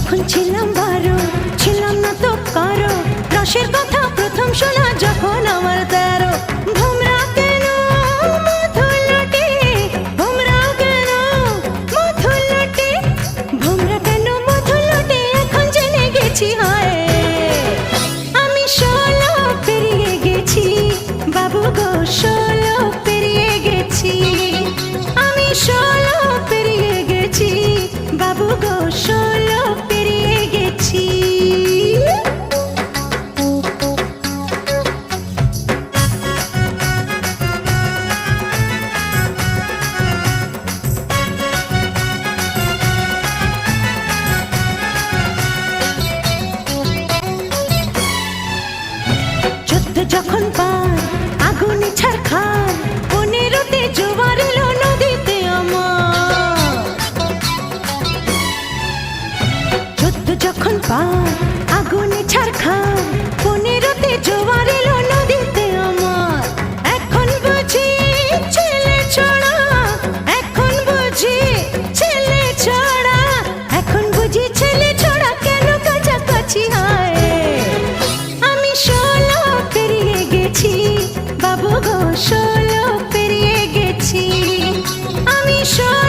যখন ছিলাম 12 ছিলাম না তো কারো রসের কথা প্রথম শোনা যখন আমার 13 ভোমরা কেন মধুর লটে ভোমরা কেন মধুর লটে ভোমরা কেন মধুর লটে এখন জেনে গেছি হায় আমি 16 পেরিয়ে গেছি বাবু গো 16 পেরিয়ে গেছি আমি 16 পেরিয়ে গেছি বাবু গো 16 পেরিয়ে গেছি যখন পার আগুনে ছারখার 15তে জোয়ার এলো নদীতে আমার 14 যখন পার আগুনে ছারখার